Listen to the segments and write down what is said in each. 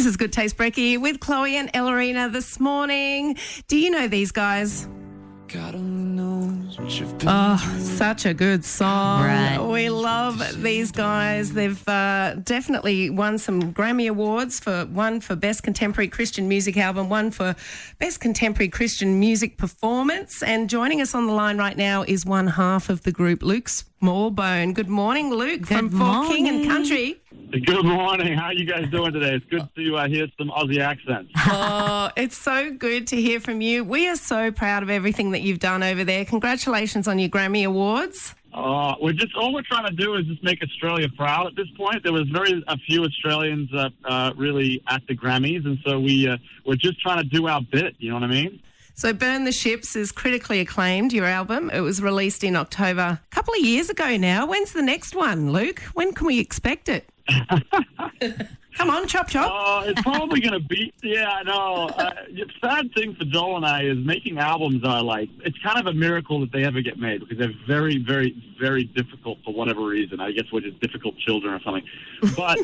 is Good Taste Brekky with Chloe and Elerrina this morning. Do you know these guys? God only knows what you've been Oh, such a good song. Right. We love these guys. They've definitely won some Grammy Awards, one for Best Contemporary Christian Music Album, one for Best Contemporary Christian Music Performance. And joining us on the line right now is one half of the group, Luke Smallbone. Good morning, Luke, from For King and Country. Good morning. How are you guys doing today? It's good to hear some Aussie accents. Oh, it's so good to hear from you. We are so proud of everything that you've done over there. Congratulations on your Grammy Awards. All we're trying to do is just make Australia proud at this point. There was a few Australians really at the Grammys, and so we're just trying to do our bit, you know what I mean? So Burn the Ships is critically acclaimed, your album. It was released in October, a couple of years ago now. When's the next one, Luke? When can we expect it? Come on, chop, chop. It's probably going to be, I know. The sad thing for Joel and I is making albums are it's kind of a miracle that they ever get made because they're very, very, very difficult for whatever reason. I guess we're just difficult children or something. But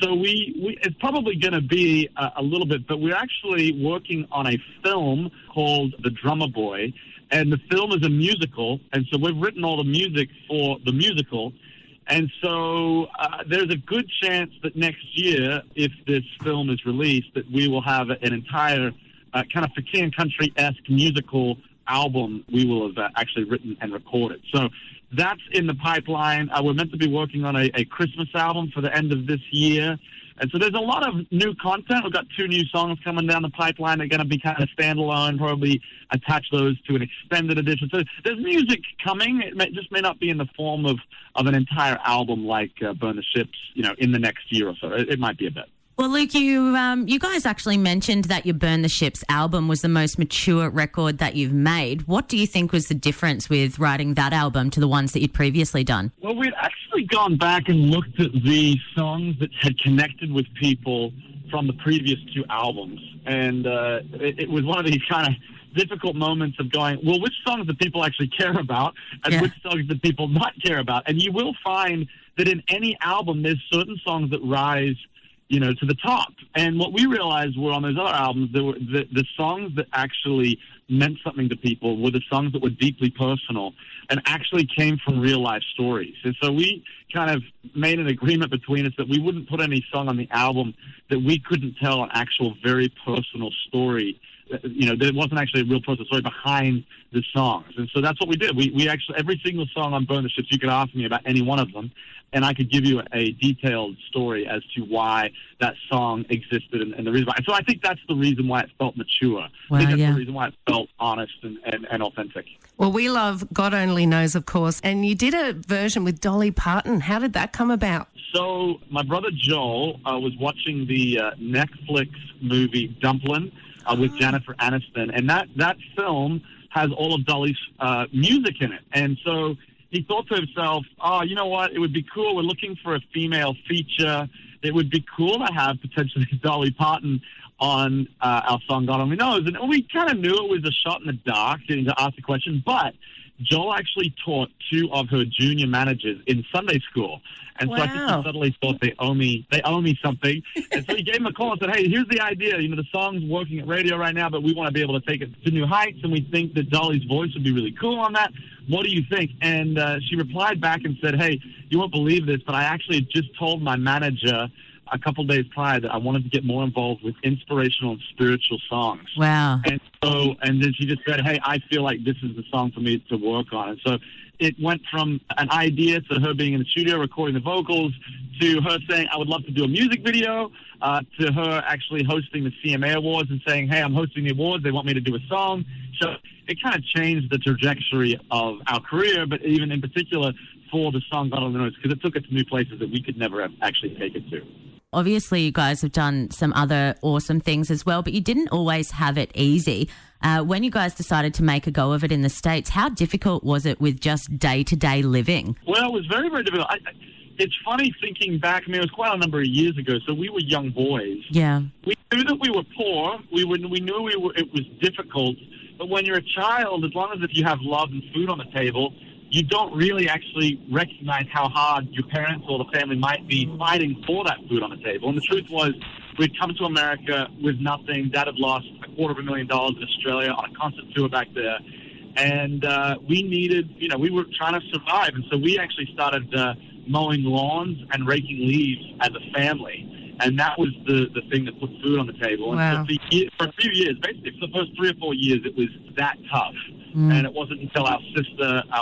so it's probably going to be a little bit, but we're actually working on a film called The Drummer Boy, and the film is a musical, and so we've written all the music for the musical. And so there's a good chance that next year, if this film is released, that we will have an entire kind of For King and Country-esque musical album we will have actually written and recorded. So that's in the pipeline. We're meant to be working on a Christmas album for the end of this year. And so there's a lot of new content. We've got 2 new songs coming down the pipeline. They're going to be kind of standalone, probably attach those to an extended edition. So there's music coming. It may not be in the form of an entire album like Burn the Ships, in the next year or so. It might be a bit. Well, Luke, you guys actually mentioned that your Burn the Ships album was the most mature record that you've made. What do you think was the difference with writing that album to the ones that you'd previously done? Well, we'd actually gone back and looked at the songs that had connected with people from the previous 2 albums. And it was one of these kind of difficult moments of going, well, which songs do people actually care about and which songs do people not care about? And you will find that in any album, there's certain songs that rise to the top. And what we realized were on those other albums, there were the songs that actually meant something to people were the songs that were deeply personal and actually came from real life stories. And so we kind of made an agreement between us that we wouldn't put any song on the album that we couldn't tell an actual very personal story. There wasn't actually a real personal story behind the songs. And so that's what we did. We actually, every single song on Burn the Ships, you could ask me about any one of them, and I could give you a detailed story as to why that song existed and the reason why. So I think that's the reason why it felt mature. Wow, I think that's the reason why it felt honest and authentic. Well, we love God Only Knows, of course, and you did a version with Dolly Parton. How did that come about? So my brother Joel was watching the Netflix movie Dumplin' with Jennifer Aniston, and that film has all of Dolly's music in it. And so he thought to himself, oh, you know what? It would be cool. We're looking for a female feature. It would be cool to have potentially Dolly Parton on our song God Only Knows. And we kind of knew it was a shot in the dark to ask the question, but Joel actually taught 2 of her junior managers in Sunday school. And so I think he suddenly thought they owe me something. And so he gave him a call and said, hey, here's the idea. The song's working at radio right now, but we want to be able to take it to new heights, and we think that Dolly's voice would be really cool on that. What do you think? And she replied back and said, hey, you won't believe this, but I actually had just told my manager a couple days prior that I wanted to get more involved with inspirational and spiritual songs. Wow. And then she just said, hey, I feel like this is the song for me to work on. And so it went from an idea to her being in the studio recording the vocals to her saying, I would love to do a music video, to her actually hosting the CMA Awards and saying, hey, I'm hosting the awards. They want me to do a song. So it kind of changed the trajectory of our career, but even in particular for the song God Only Knows, because it took it to new places that we could never have actually take it to. Obviously, you guys have done some other awesome things as well, but you didn't always have it easy. When you guys decided to make a go of it in the States, how difficult was it with just day-to-day living? Well, it was very, very difficult. It's funny thinking back. I mean, it was quite a number of years ago, so we were young boys. Yeah. We knew that we were poor. We knew it was difficult. But when you're a child, as long as if you have love and food on the table, you don't really actually recognize how hard your parents or the family might be fighting for that food on the table. And the truth was, we'd come to America with nothing. Dad had lost $250,000 in Australia on a concert tour back there. And we needed, we were trying to survive. And so we actually started mowing lawns and raking leaves as a family. And that was the thing that put food on the table. Wow. And so for a few years, basically for the first 3 or 4 years, it was that tough. And it wasn't until our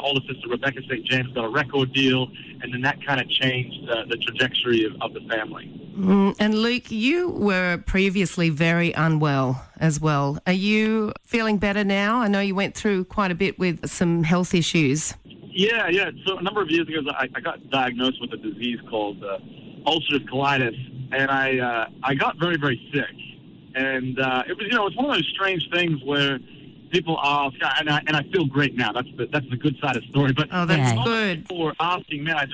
older sister, Rebecca St. James, got a record deal, and then that kind of changed the trajectory of the family. And Luke, you were previously very unwell as well. Are you feeling better now? I know you went through quite a bit with some health issues. Yeah. So a number of years ago, I got diagnosed with a disease called ulcerative colitis, and I got very, very sick. And it was, it's one of those strange things where people ask, and I feel great now. That's the good side of the story. But that's good. People were asking, man, I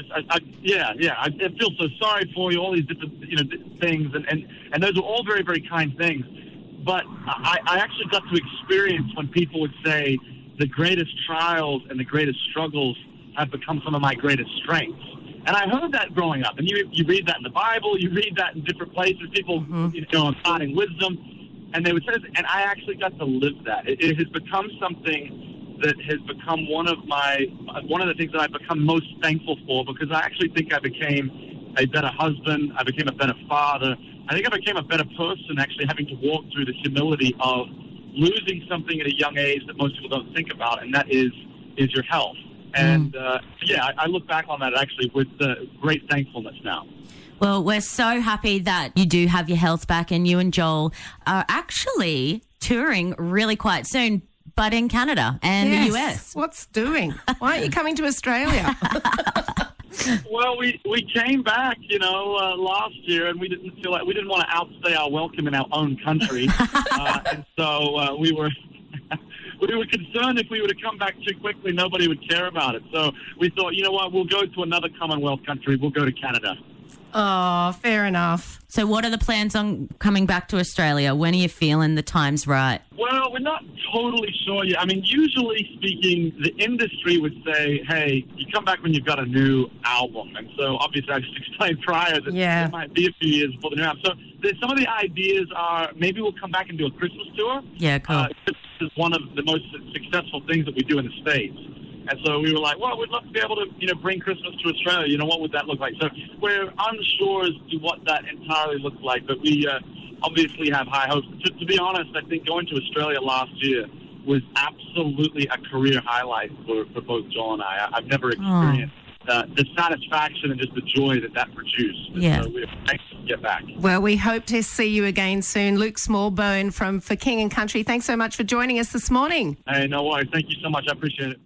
feel so sorry for you. All these different things, and those are all very, very kind things. But I actually got to experience when people would say the greatest trials and the greatest struggles have become some of my greatest strengths. And I heard that growing up. And you read that in the Bible. You read that in different places. People, imparting wisdom. And they would say, and I actually got to live that. It has become something that has become one of the things that I've become most thankful for, because I actually think I became a better husband. I became a better father. I think I became a better person, actually having to walk through the humility of losing something at a young age that most people don't think about, and that is your health. And I look back on that actually with great thankfulness now. Well, we're so happy that you do have your health back, and you and Joel are actually touring really quite soon, but in Canada and the US. What's doing? Why aren't you coming to Australia? Well, we came back, last year, and we didn't want to outstay our welcome in our own country, and so we were. We were concerned if we were to come back too quickly, nobody would care about it. So we thought, you know what, we'll go to another Commonwealth country. We'll go to Canada. Oh, fair enough. So what are the plans on coming back to Australia? When are you feeling the time's right? Well, we're not totally sure yet. I mean, usually speaking, the industry would say, hey, you come back when you've got a new album. And so obviously I just explained prior that it might be a few years before the new album. So some of the ideas are maybe we'll come back and do a Christmas tour. Yeah, cool. This is one of the most successful things that we do in the States. And so we were like, well, we'd love to be able to, bring Christmas to Australia. What would that look like? So we're unsure as to what that entirely looks like, but we obviously have high hopes. To be honest, I think going to Australia last year was absolutely a career highlight for both Joel and I. I've never experienced the satisfaction and just the joy that produced. Yeah. So we're anxious to get back. Well, we hope to see you again soon. Luke Smallbone from For King and Country, thanks so much for joining us this morning. Hey, no worries. Thank you so much. I appreciate it.